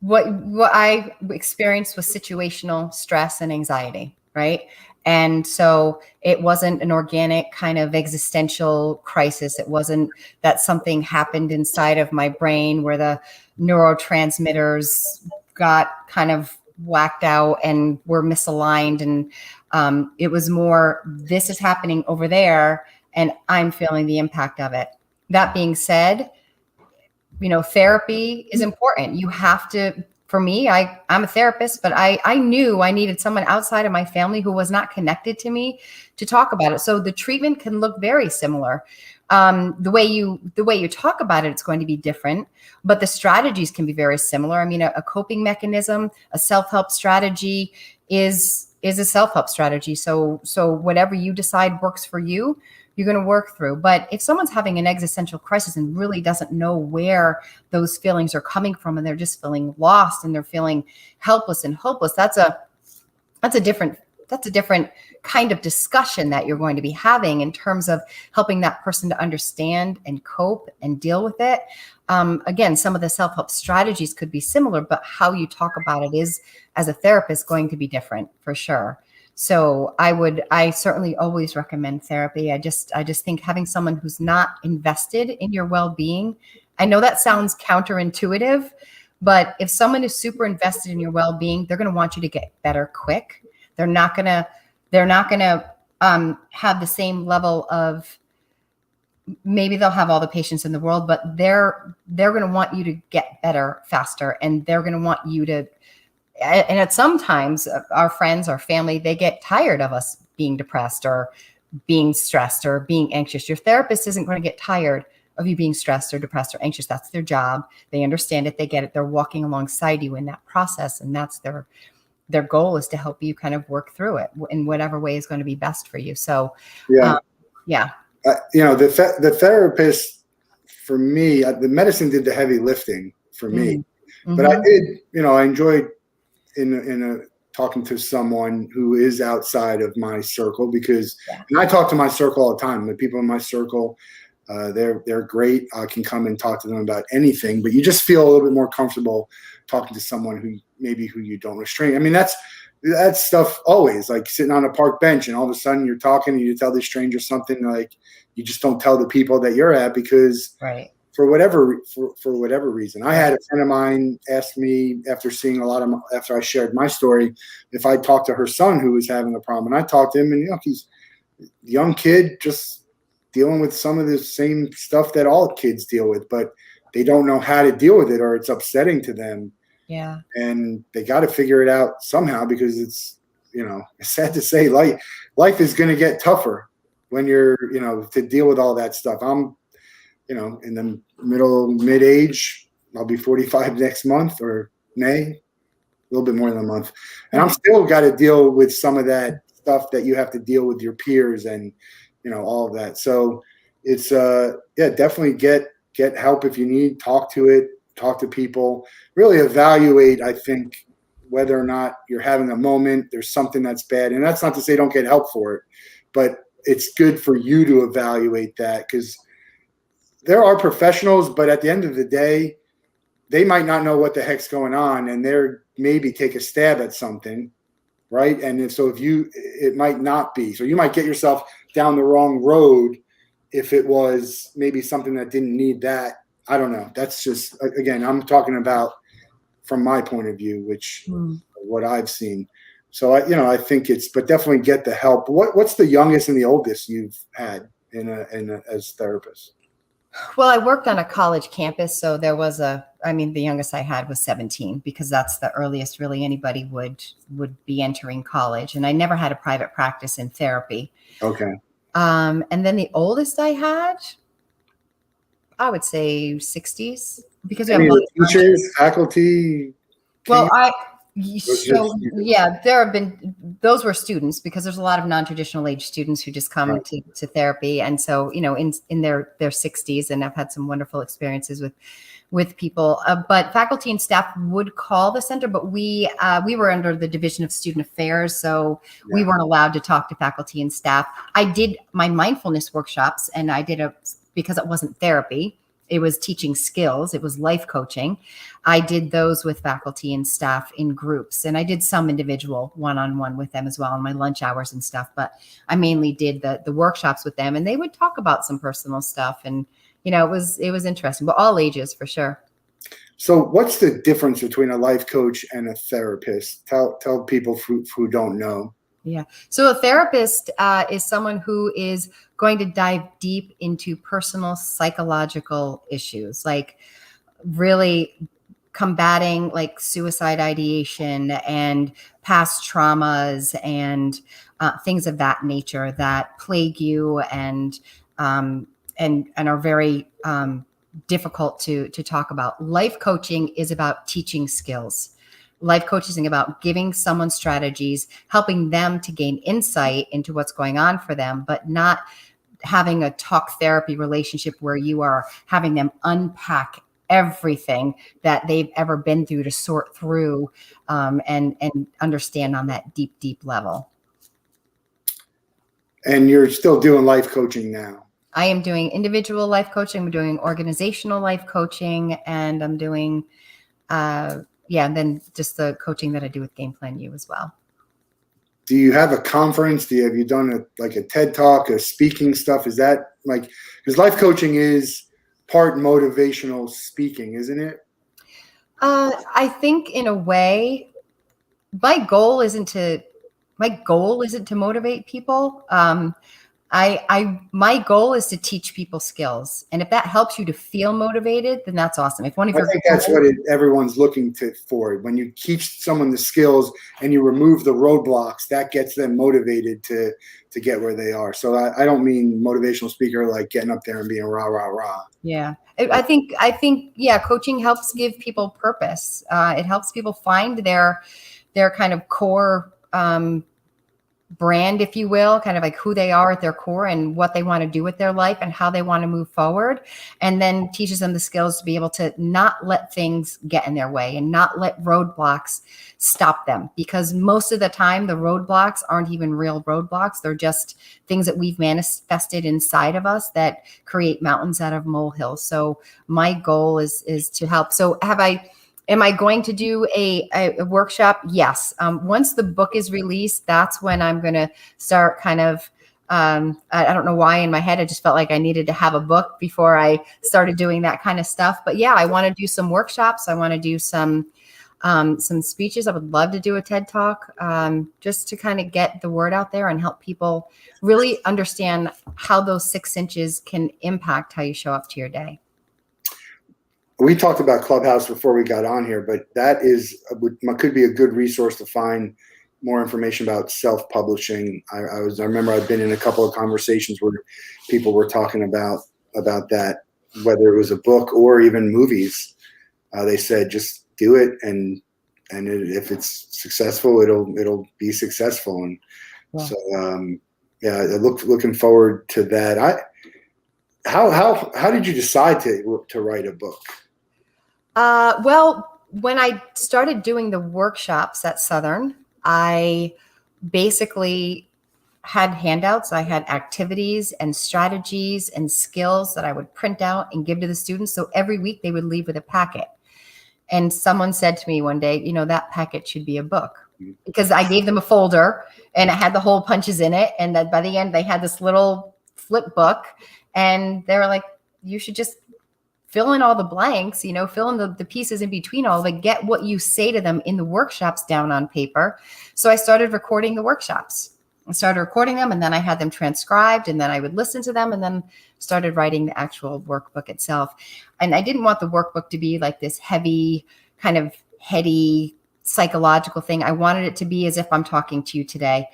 What I experienced was situational stress and anxiety, right? And so it wasn't an organic kind of existential crisis. It wasn't that something happened inside of my brain where the neurotransmitters got kind of whacked out and were misaligned. And it was more, this is happening over there, and I'm feeling the impact of it. That being said, therapy is important. You have to, for me, I'm a therapist, but I knew I needed someone outside of my family who was not connected to me to talk about it. So the treatment can look very similar. The way you talk about it, it's going to be different, but the strategies can be very similar. I mean, a coping mechanism, a self-help strategy is a self-help strategy. So whatever you decide works for you, you're going to work through. But if someone's having an existential crisis and really doesn't know where those feelings are coming from, and they're just feeling lost and they're feeling helpless and hopeless, that's a different kind of discussion that you're going to be having in terms of helping that person to understand and cope and deal with it. Again, some of the self-help strategies could be similar, but how you talk about it is, as a therapist, going to be different for sure. So I certainly always recommend therapy. I just think having someone who's not invested in your well-being, I know that sounds counterintuitive, but if someone is super invested in your well-being, they're going to want you to get better quick. They're not going to have the same level of, maybe they'll have all the patience in the world, but they're going to want you to get better faster, and they're going to want you to. And at sometimes our friends, our family, they get tired of us being depressed or being stressed or being anxious. Your therapist isn't going to get tired of you being stressed or depressed or anxious. That's their job. They understand it. They get it. They're walking alongside you in that process. And that's their goal, is to help you kind of work through it in whatever way is going to be best for you. So, yeah. The therapist, for me, the medicine did the heavy lifting for me, but I did, I enjoyed in talking to someone who is outside of my circle, because and I talk to my circle all the time. The people in my circle, they're great. I can come and talk to them about anything, but you just feel a little bit more comfortable talking to someone who you don't restrain. I mean, that's stuff always, like sitting on a park bench and all of a sudden you're talking and you tell this stranger something, like you just don't tell the people that you're at, because for whatever reason. I had a friend of mine ask me, after I shared my story, if I talked to her son who was having a problem. And I talked to him, and he's a young kid just dealing with some of the same stuff that all kids deal with, but they don't know how to deal with it, or it's upsetting to them. Yeah. And they got to figure it out somehow, because it's sad to say, life is going to get tougher when you're, to deal with all that stuff. I'm, in the mid-age. I'll be 45 next month, or May, a little bit more than a month. And I'm still got to deal with some of that stuff that you have to deal with your peers and, all of that. So it's, definitely get help if you need, talk to people, really evaluate, I think, whether or not you're having a moment, there's something that's bad. And that's not to say don't get help for it, but it's good for you to evaluate that, because there are professionals, but at the end of the day, they might not know what the heck's going on, and they're maybe take a stab at something, right? And so it might not be. So you might get yourself down the wrong road if it was maybe something that didn't need that. I don't know. That's just, again, I'm talking about from my point of view, which what I've seen. So I think but definitely get the help. What's the youngest and the oldest you've had as therapists? Well, I worked on a college campus, so there was the youngest I had was 17, because that's the earliest really anybody would be entering college. And I never had a private practice in therapy. Okay. And then the oldest I had, I would say 60s, because we have a lot of teachers, faculty. Well, there have been, those were students, because there's a lot of non-traditional age students who just come to therapy. And so, in their 60s, and I've had some wonderful experiences with people, but faculty and staff would call the center, but we were under the Division of Student Affairs. So we weren't allowed to talk to faculty and staff. I did my mindfulness workshops, and I did because it wasn't therapy. It was teaching skills. It was life coaching. I did those with faculty and staff in groups, and I did some individual one-on-one with them as well in my lunch hours and stuff. But I mainly did the workshops with them, and they would talk about some personal stuff. And, it was interesting, but all ages for sure. So what's the difference between a life coach and a therapist? Tell people who don't know. Yeah. So a therapist is someone who is going to dive deep into personal psychological issues, like really combating like suicide ideation and past traumas and things of that nature that plague you and are very difficult to talk about. Life coaching is about teaching skills. Life coaching is about giving someone strategies, helping them to gain insight into what's going on for them, but not having a talk therapy relationship where you are having them unpack everything that they've ever been through to sort through and understand on that deep, deep level. And you're still doing life coaching now? I am doing individual life coaching. I'm doing organizational life coaching, and I'm doing and then just the coaching that I do with Game Plan U as well. Do you have a conference? Have you done a TED Talk, a speaking stuff? Is that because life coaching is part motivational speaking, isn't it? I think in a way, my goal isn't to motivate people. My goal is to teach people skills, and if that helps you to feel motivated, then that's awesome. If one of your, I think that's what everyone's looking for. When you teach someone the skills and you remove the roadblocks, that gets them motivated to get where they are. So I don't mean motivational speaker like getting up there and being rah rah rah. Yeah, I think coaching helps give people purpose. It helps people find their kind of core brand, if you will, kind of like who they are at their core and what they want to do with their life and how they want to move forward, and then teaches them the skills to be able to not let things get in their way and not let roadblocks stop them, because most of the time the roadblocks aren't even real roadblocks. They're just things that we've manifested inside of us that create mountains out of molehills. So my goal is to help. So am I going to do a workshop? Yes. Once the book is released, that's when I'm going to start kind of, I don't know why in my head, I just felt like I needed to have a book before I started doing that kind of stuff. But yeah, I want to do some workshops. I want to do some speeches. I would love to do a TED Talk, just to kind of get the word out there and help people really understand how those 6 inches can impact how you show up to your day. We talked about Clubhouse before we got on here, but that could be a good resource to find more information about self-publishing. I remember I've been in a couple of conversations where people were talking about that, whether it was a book or even movies. They said just do it, and if it's successful, it'll be successful. And so looking forward to that. How did you decide to write a book? Well, when I started doing the workshops at Southern, I basically had handouts. I had activities and strategies and skills that I would print out and give to the students. So every week they would leave with a packet. And someone said to me one day, that packet should be a book. because I gave them a folder and it had the hole punches in it. And that by the end, they had this little flip book and they were like, you should just fill in all the blanks, fill in the pieces in between all, but get what you say to them in the workshops down on paper. So I started recording the workshops. I started recording them and then I had them transcribed and then I would listen to them and then started writing the actual workbook itself. And I didn't want the workbook to be like this heavy, kind of heady psychological thing. I wanted it to be as if I'm talking to you today,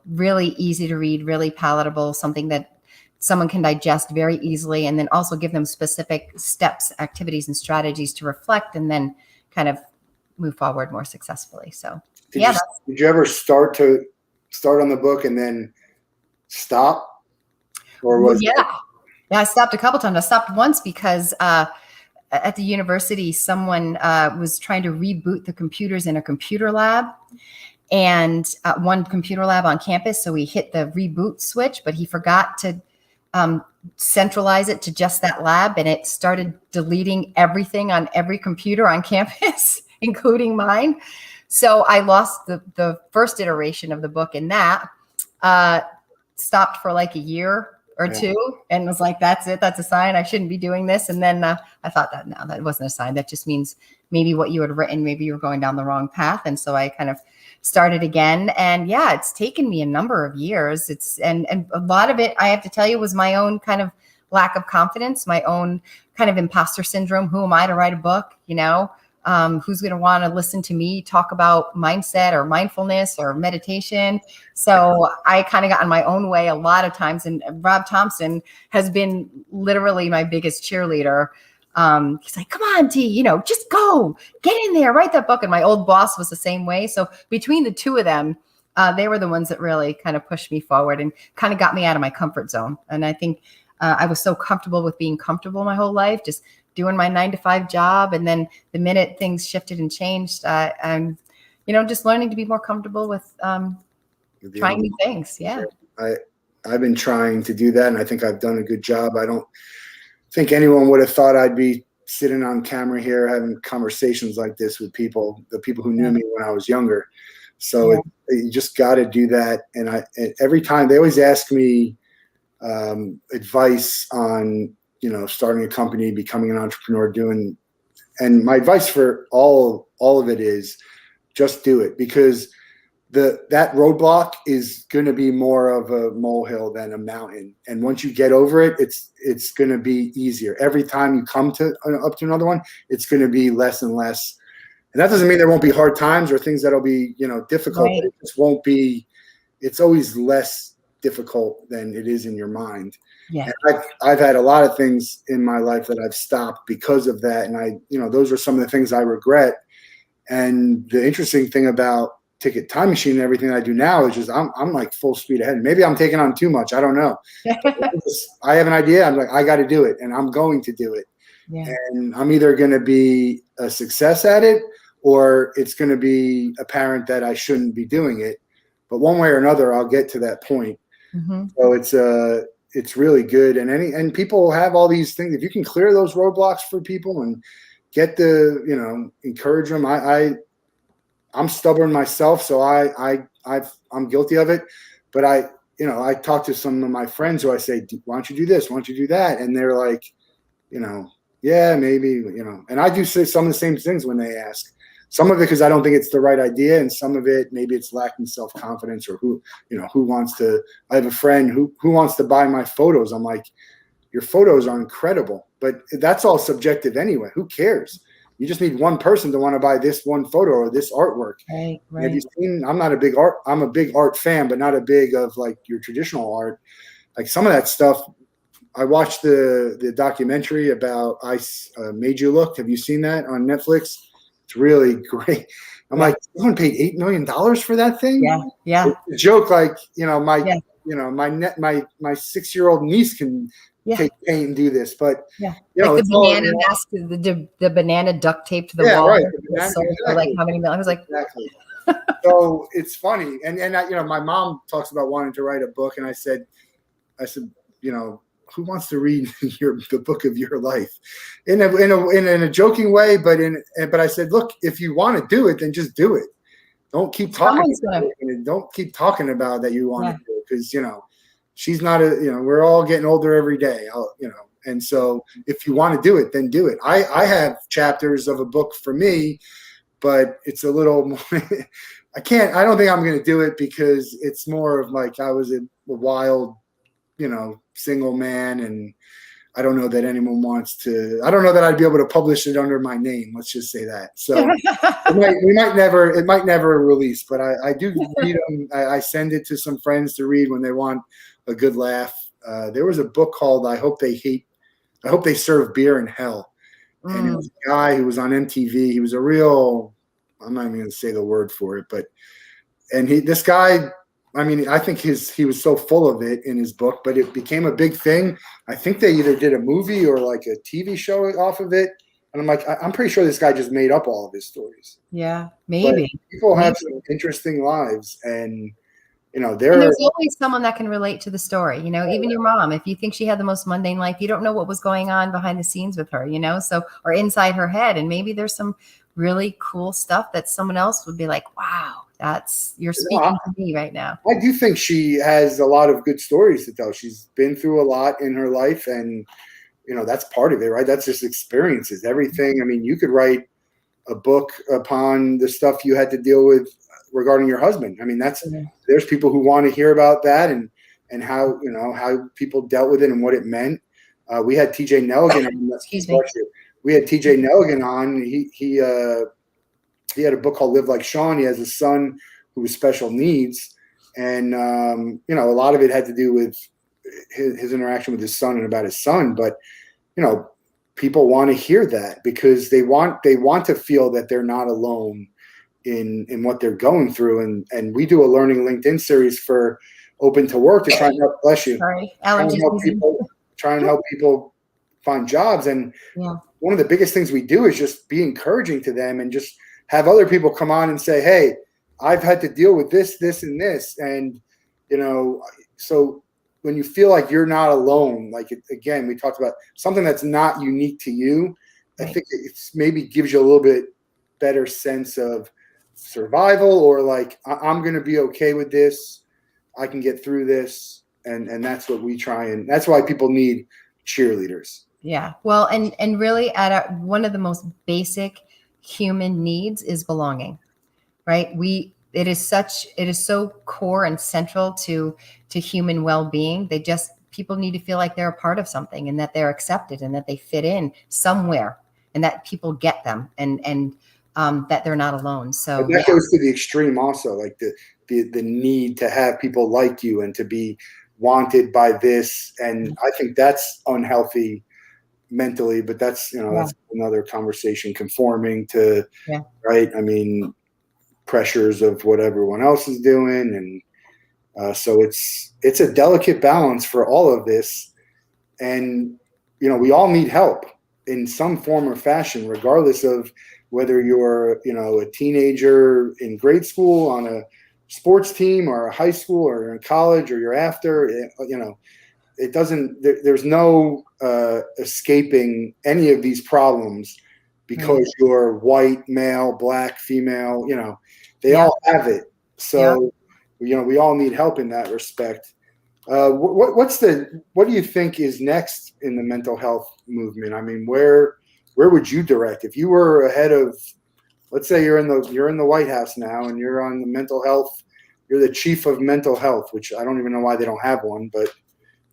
really easy to read, really palatable, something that someone can digest very easily, and then also give them specific steps, activities, and strategies to reflect and then kind of move forward more successfully. So, did you ever start on the book and then stop? Or was Yeah, I stopped a couple times. I stopped once because at the university, someone was trying to reboot the computers in a computer lab. And one computer lab on campus. So he hit the reboot switch, but he forgot to centralize it to just that lab. And it started deleting everything on every computer on campus, including mine. So I lost the first iteration of the book in that, stopped for like a year or two and was like, that's it. That's a sign I shouldn't be doing this. And then I thought that wasn't a sign. That just means maybe what you had written, maybe you were going down the wrong path. And so I kind of started again. And yeah, it's taken me a number of years. And a lot of it, I have to tell you, was my own kind of lack of confidence, my own kind of imposter syndrome. Who am I to write a book? Who's going to want to listen to me talk about mindset or mindfulness or meditation? So I kind of got in my own way a lot of times. And Rob Thompson has been literally my biggest cheerleader. He's like, come on, T, just go, get in there, write that book. And my old boss was the same way. So between the two of them, they were the ones that really kind of pushed me forward and kind of got me out of my comfort zone. And I think I was so comfortable with being comfortable my whole life, just doing my 9-to-5 job. And then the minute things shifted and changed, I'm, just learning to be more comfortable with trying new things. Yeah. I've been trying to do that. And I think I've done a good job. I don't think anyone would have thought I'd be sitting on camera here having conversations like this with the people who knew me when I was younger. So you just got to do that. And every time they always ask me advice on, starting a company, becoming an entrepreneur, and my advice for all of it is just do it, because that roadblock is going to be more of a molehill than a mountain. And once you get over it, it's going to be easier. Every time you come up to another one, it's going to be less and less. And that doesn't mean there won't be hard times or things that'll be, difficult. Right. But it just won't be. It's always less difficult than it is in your mind. Yeah. And I've had a lot of things in my life that I've stopped because of that. And those are some of the things I regret. And the interesting thing about Ticket Time Machine and everything I do now is just I'm like full speed ahead. Maybe I'm taking on too much. I don't know. I have an idea. I'm like, I got to do it, and I'm going to do it. Yeah. And I'm either going to be a success at it, or it's going to be apparent that I shouldn't be doing it. But one way or another, I'll get to that point. Mm-hmm. So it's really good. And people have all these things. If you can clear those roadblocks for people and get encourage them. I'm stubborn myself, so I'm guilty of it. But I talk to some of my friends who I say, why don't you do this? Why don't you do that? And they're like, yeah, maybe, and I do say some of the same things when they ask. Some of it because I don't think it's the right idea, and some of it maybe it's lacking self-confidence, or who wants to. I have a friend who wants to buy my photos. I'm like, your photos are incredible, but that's all subjective anyway. Who cares? You just need one person to want to buy this one photo or this artwork. Right. Have you seen? I'm a big art fan, but not a big of like your traditional art. Like some of that stuff. I watched the documentary about I Made You Look. Have you seen that on Netflix? It's really great. I'm like, someone paid $8 million for that thing? Yeah. It's a joke, like, my 6-year-old niece can take paint and do this, but like the banana mask, the banana duct tape to the wall. Right. For like how many million? I was like, exactly. So it's funny, and my mom talks about wanting to write a book, and I said, who wants to read the book of your life in a joking way, but I said, look, if you want to do it, then just do it. don't keep talking Someone's about gonna, it, and don't keep talking about that you want yeah. to do it, because she's not we're all getting older every day, and so if you want to do it, then do it. I have chapters of a book for me, but it's a little more I don't think I'm going to do it, because it's more of like I was a wild, single man, and I don't know that anyone wants to. I don't know that I'd be able to publish it under my name. Let's just say that. So it might never release, but I do read them. I send it to some friends to read when they want a good laugh. There was a book called I Hope They Serve Beer in Hell. And it was a guy who was on MTV. He was a real, I'm not even going to say the word for it, this guy, I mean, I think he was so full of it in his book, but it became a big thing. I think they either did a movie or like a TV show off of it. And I'm like, I'm pretty sure this guy just made up all of his stories. Yeah, maybe. But people have some interesting lives, and and there's always someone that can relate to the story, even your mom. If you think she had the most mundane life, you don't know what was going on behind the scenes with her, so, or inside her head. And maybe there's some really cool stuff that someone else would be like, wow, you're speaking to me right now. I do think she has a lot of good stories to tell. She's been through a lot in her life, and, that's part of it, right? That's just experiences, everything. I mean, you could write a book upon the stuff you had to deal with regarding your husband. I mean, there's people who want to hear about that, and how, how people dealt with it and what it meant. We had TJ Nelligan on. Excuse me. We had TJ Nelligan on. He had a book called Live Like Sean. He has a son who was special needs. And, a lot of it had to do with his interaction with his son and about his son. But, people want to hear that, because they want to feel that they're not alone in what they're going through. And we do a Learning LinkedIn series for Open to Work to try and help, bless you, Sorry, try and help people find jobs. And one of the biggest things we do is just be encouraging to them, and just have other people come on and say, hey, I've had to deal with this, this, and this. And, so when you feel like you're not alone, like, again, we talked about something that's not unique to you. Right. I think it's maybe gives you a little bit better sense of survival, or like, I'm going to be okay with this. I can get through this. And that's what we try. And that's why people need cheerleaders. Yeah. Well, and really one of the most basic human needs is belonging, right? It is so core and central to human well-being. People need to feel like they're a part of something, and that they're accepted, and that they fit in somewhere, and that people get them, and that they're not alone. So but that goes to the extreme also, like the need to have people like you and to be wanted by this. And I think that's unhealthy mentally, but that's, that's another conversation, conforming to, right. I mean, pressures of what everyone else is doing. And so it's a delicate balance for all of this. And, we all need help in some form or fashion, regardless of whether you're, a teenager in grade school on a sports team, or a high school, or in college, or you're after, it doesn't, there's no escaping any of these problems, because you're white, male, black, female, they all have it. So, we all need help in that respect. What do you think is next in the mental health movement? I mean, where would you direct if you were ahead of, let's say you're in the White House now, and you're on the mental health, you're the chief of mental health, which I don't even know why they don't have one, but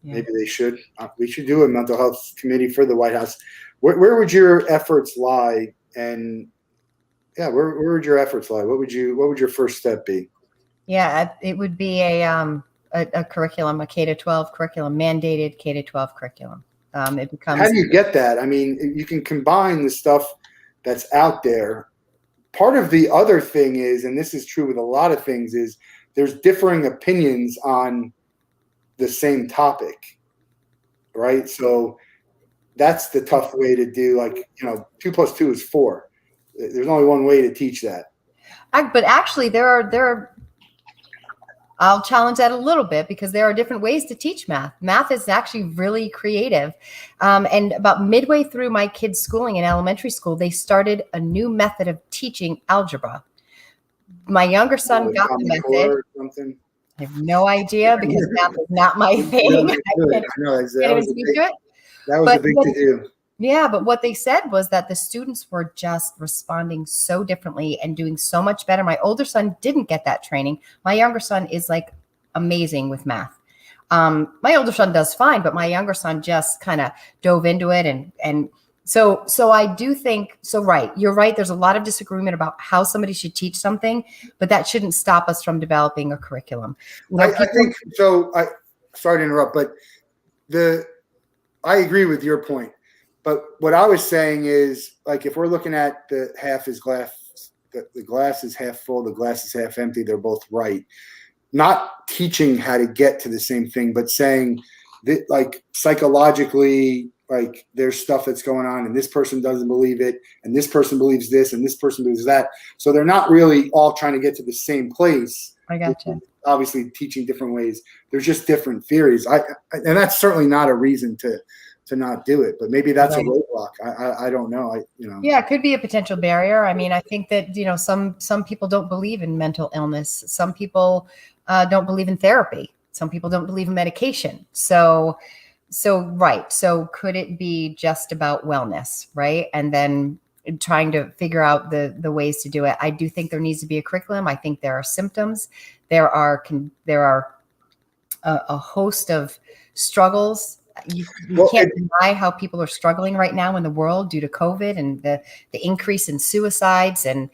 maybe they should. We should do a mental health committee for the White House. Where would your efforts lie? And where would your efforts lie? What would your first step be? Yeah, it would be a curriculum, a K-12 curriculum, mandated K-12 curriculum. It becomes. How do you get that? I mean, you can combine the stuff that's out there. Part of the other thing is, and this is true with a lot of things, is there's differing opinions on the same topic, right? So that's the tough way to do, like, 2 + 2 is 4. There's only one way to teach that. But actually there are, I'll challenge that a little bit, because there are different ways to teach math. Math is actually really creative. And about midway through my kids' schooling in elementary school, they started a new method of teaching algebra. My younger son got the Common message. Core or something. I have no idea because math is not my thing. I know Can't even speak to it. that was a big to do. Yeah, but what they said was that the students were just responding so differently and doing so much better. My older son didn't get that training. My younger son is like amazing with math. My older son does fine, but my younger son just kind of dove into it. And so I do think, so right, you're right. There's a lot of disagreement about how somebody should teach something, but that shouldn't stop us from developing a curriculum. I think so. Sorry to interrupt, but I agree with your point. But what I was saying is, like, if we're looking at the half is glass, the glass is half full, the glass is half empty, they're both right. Not teaching how to get to the same thing, but saying that, like, psychologically, like, there's stuff that's going on and this person doesn't believe it and this person believes this and this person believes that. So they're not really all trying to get to the same place. I gotcha. Obviously teaching different ways. There's just different theories. And that's certainly not a reason to not do it, but maybe that's right. A roadblock. I don't know. Yeah, it could be a potential barrier. I mean, I think that, some people don't believe in mental illness. Some people don't believe in therapy. Some people don't believe in medication. So right. So could it be just about wellness, right? And then trying to figure out the ways to do it. I do think there needs to be a curriculum. I think there are symptoms. There are a host of struggles. You can't deny how people are struggling right now in the world due to COVID and the increase in suicides and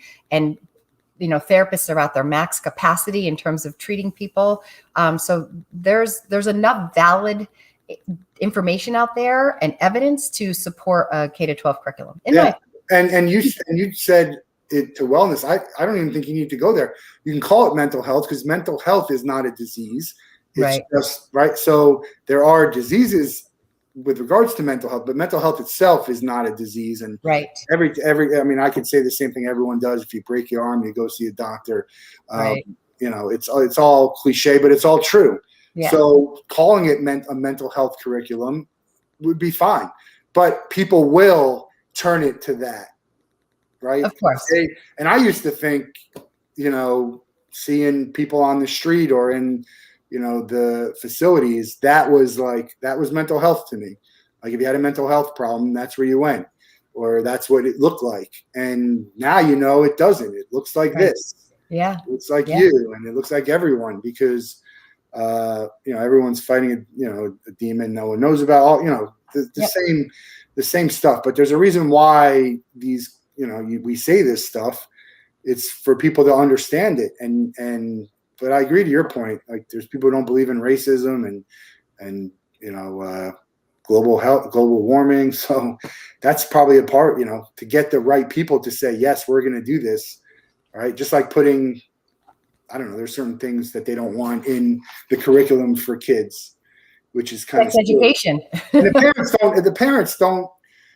therapists are at their max capacity in terms of treating people. So there's enough valid information out there and evidence to support a K-12 curriculum. And you said it to wellness. I don't even think you need to go there. You can call it mental health because mental health is not a disease. It's just right. So there are diseases with regards to mental health, but mental health itself is not a disease. And I mean, I could say the same thing everyone does. If you break your arm, you go see a doctor. It's all cliche, but it's all true. Yeah. So calling it a mental health curriculum would be fine, but people will turn it to that, right? Of course. And I used to think, seeing people on the street or in the facilities, that was mental health to me. Like, if you had a mental health problem, that's where you went, or that's what it looked like. And now, it doesn't. It looks like this. Yeah. It looks like you, and it looks like everyone, because, everyone's fighting, a demon no one knows about, all, the same stuff. But there's a reason why these, we say this stuff. It's for people to understand it. But I agree to your point. Like, there's people who don't believe in racism and global health, global warming. So that's probably a part, to get the right people to say, yes, we're going to do this. Right. Just like putting, I don't know, there's certain things that they don't want in the curriculum for kids, which is kind of education. And the parents don't,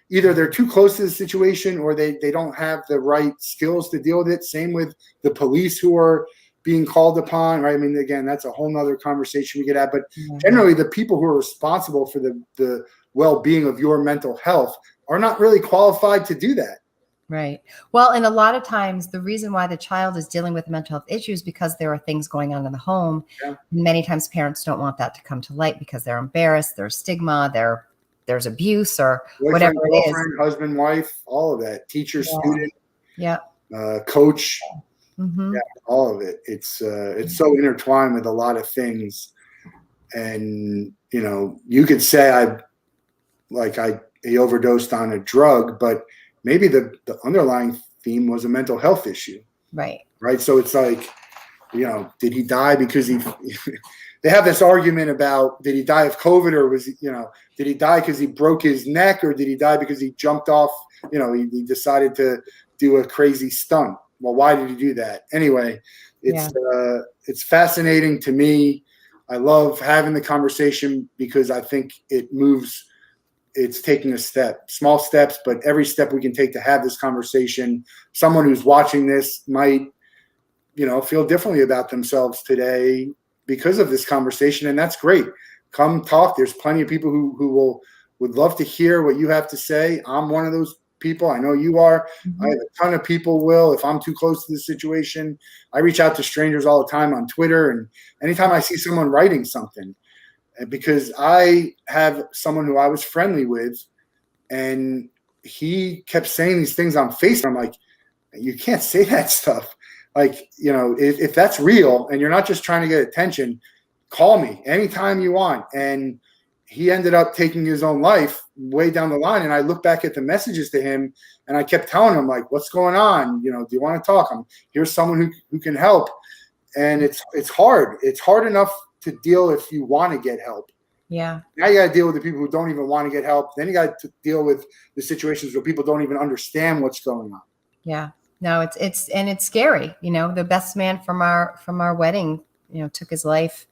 either they're too close to the situation or they don't have the right skills to deal with it. Same with the police who are being called upon, right? I mean, again, that's a whole nother conversation we could have, but generally the people who are responsible for the well-being of your mental health are not really qualified to do that. Right. Well, and a lot of times the reason why the child is dealing with mental health issues because there are things going on in the home. Yeah. Many times parents don't want that to come to light because they're embarrassed, there's stigma, there's abuse or whatever it is. Husband, wife, all of that, teacher, student, coach. Mm-hmm. Yeah, all of it. It's so intertwined with a lot of things, and you could say he overdosed on a drug, but maybe the underlying theme was a mental health issue. Right. So it's like, did he die because he? They have this argument about, did he die of COVID, or was did he die because he broke his neck, or did he die because he jumped off? He decided to do a crazy stunt. Well, why did he do that? Anyway, it's fascinating to me. I love having the conversation because I think it's taking a step, small steps, but every step we can take to have this conversation. Someone who's watching this might, feel differently about themselves today because of this conversation. And that's great. Come talk. There's plenty of people who would love to hear what you have to say. I'm one of those people. I know you are. Mm-hmm. I have a ton of people will. If I'm too close to the situation, I reach out to strangers all the time on Twitter. And anytime I see someone writing something, because I have someone who I was friendly with, and he kept saying these things on Facebook. I'm like, you can't say that stuff. Like, if that's real and you're not just trying to get attention, call me anytime you want. And he ended up taking his own life way down the line. And I look back at the messages to him and I kept telling him, like, what's going on? Do you want to talk? Here's someone who can help. And it's hard. It's hard enough to deal if you want to get help. Yeah. Now you got to deal with the people who don't even want to get help. Then you got to deal with the situations where people don't even understand what's going on. Yeah. No, it's scary. The best man from our wedding, took his life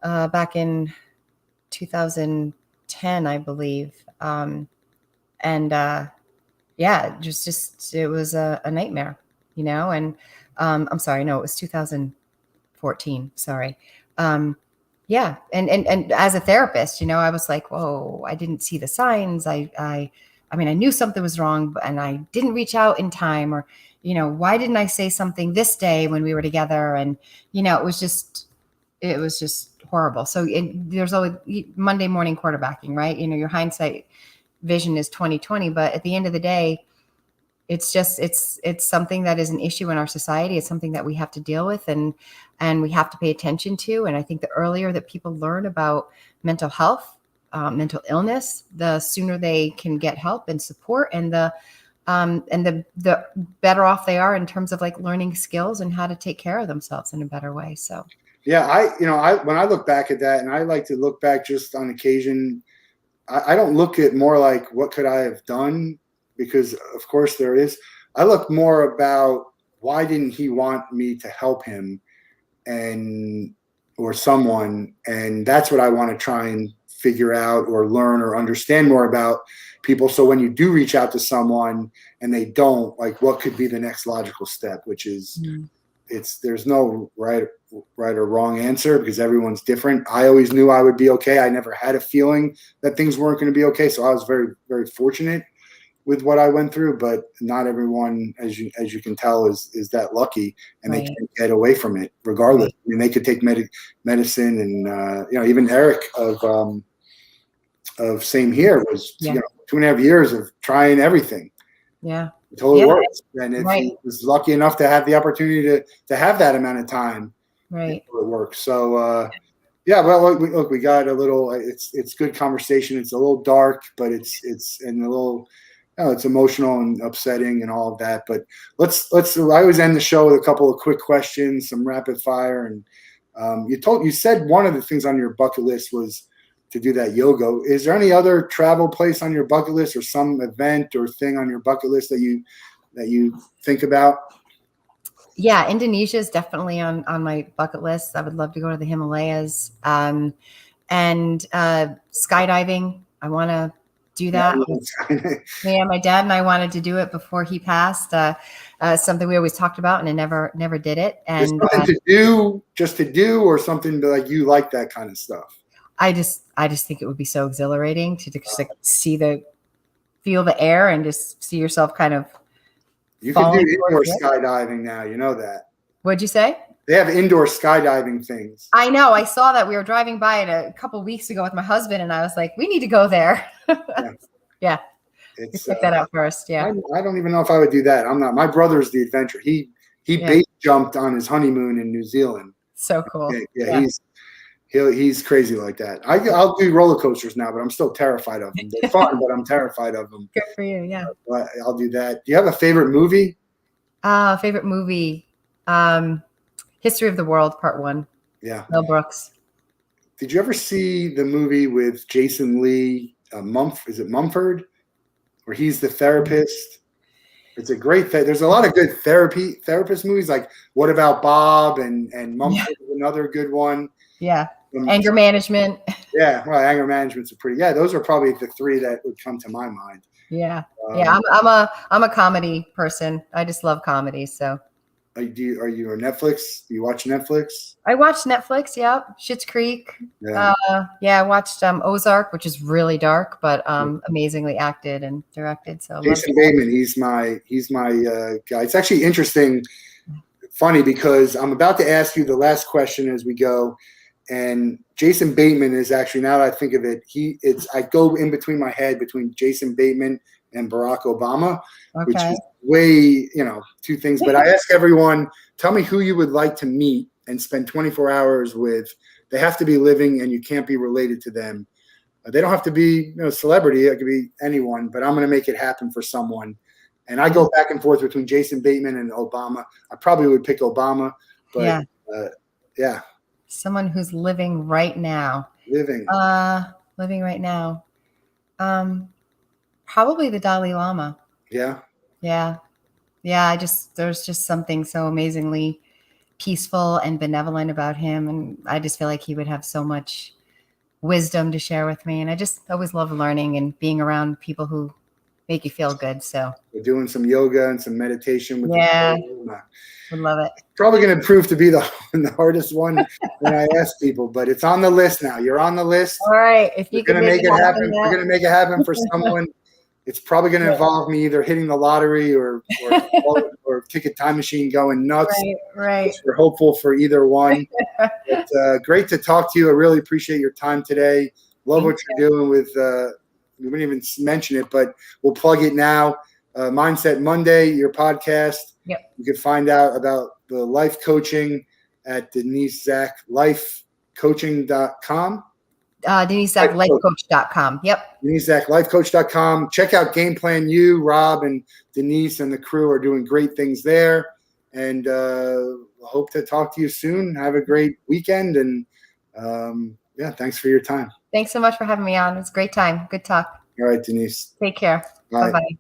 back in 2010, I believe. It was a nightmare, and I'm sorry, no, it was 2014. Sorry. Yeah. And as a therapist, I was like, whoa, I didn't see the signs. I knew something was wrong, and I didn't reach out in time, or, why didn't I say something this day when we were together? And, it was just horrible. So there's always Monday morning quarterbacking, right? Your hindsight vision is 2020, but at the end of the day, it's something that is an issue in our society. It's something that we have to deal with and we have to pay attention to. And I think the earlier that people learn about mental health, mental illness, the sooner they can get help and support, and the better off they are in terms of like learning skills and how to take care of themselves in a better way. So, yeah, when I look back at that, and I like to look back just on occasion, I don't look at more like what could I have done, because of course there is. I look more about why didn't he want me to help him or someone, and that's what I want to try and figure out or learn or understand more about people. So when you do reach out to someone and they don't, like, what could be the next logical step, which is there's no right or wrong answer, because everyone's different. I always knew I would be okay. I never had a feeling that things weren't going to be okay. So I was very, very fortunate with what I went through, but not everyone, as you can tell, is that lucky, and right. They can't get away from it regardless. Right. I mean, they could take medicine, and even Eric of Same Here was 2.5 years of trying everything. Yeah, it totally works. And if he was lucky enough to have the opportunity to have that amount of time, right, it works. So. Yeah, well, look, we got a little. It's good conversation. It's a little dark, but it's and a little. It's emotional and upsetting and all of that. But let's. I always end the show with a couple of quick questions, some rapid fire. And you said one of the things on your bucket list was to do that yoga. Is there any other travel place on your bucket list, or some event or thing on your bucket list that you think about? Yeah, Indonesia is definitely on my bucket list. I would love to go to the Himalayas, and skydiving. I want to do that. Yeah, my dad and I wanted to do it before he passed. Something we always talked about, and I never did it. And something to do, just to do, or something like you like that kind of stuff. I just think it would be so exhilarating to just like feel the air and just see yourself kind of. You can do indoor skydiving now. You know that. What'd you say? They have indoor skydiving things. I know. I saw that. We were driving by it a couple of weeks ago with my husband, and I was like, we need to go there. Yeah. Check that out first. Yeah. I don't even know if I would do that. I'm not. My brother's the adventure. He base jumped on his honeymoon in New Zealand. So cool. Yeah. He's crazy like that. I'll do roller coasters now, but I'm still terrified of them. They're fun, but I'm terrified of them. Good for you. Yeah. But I'll do that. Do you have a favorite movie? Favorite movie. History of the World, Part 1. Yeah. Mel Brooks. Did you ever see the movie with Jason Lee? Is it Mumford? Where he's the therapist. It's a great thing. There's a lot of good therapist movies, like What About Bob and Mumford is another good one. Yeah. Anger management. Yeah. Well, anger management's those are probably the three that would come to my mind. Yeah. I'm a comedy person. I just love comedy. So. Are you on Netflix? Do you watch Netflix? I watched Netflix. Yep. Schitt's Creek. Yeah. Yeah, I watched Ozark, which is really dark, but amazingly acted and directed. So I love Jason Bateman, he's my guy. It's actually interesting, funny, because I'm about to ask you the last question as we go, and Jason Bateman is actually, now that I think of it, I go in between my head between Jason Bateman and Barack Obama, which Okay. is way, two things. But I ask everyone, tell me who you would like to meet and spend 24 hours with. They have to be living, and you can't be related to them. They don't have to be a celebrity. It could be anyone, but I'm going to make it happen for someone. And I go back and forth between Jason Bateman and Obama. I probably would pick Obama, but yeah. Someone who's living right now. Living right now. Probably the Dalai Lama. Yeah. Yeah. Yeah. There's just something so amazingly peaceful and benevolent about him. And I just feel like he would have so much wisdom to share with me. And I just always love learning and being around people who make you feel good. So we're doing some yoga and some meditation with would love it. Probably going to prove to be the hardest one when I ask people, but it's on the list now. You're on the list. All right. If you can make it happen, we're going to make it happen for someone. It's probably going to involve me either hitting the lottery or Ticket Time Machine going nuts. Right. We're hopeful for either one. It's great to talk to you. I really appreciate your time today. Love what you're doing with, we didn't even mention it, but we'll plug it now. Mindset Monday, your podcast. Yep. You can find out about the life coaching at Denise Zack, lifecoaching.com. Denise Zack, lifecoach.com. Yep. Denise Zack, lifecoach.com. Check out Game Plan U. Rob and Denise and the crew are doing great things there. And hope to talk to you soon. Have a great weekend. And thanks for your time. Thanks so much for having me on. It was a great time. Good talk. All right, Denise. Take care. Bye. Bye-bye.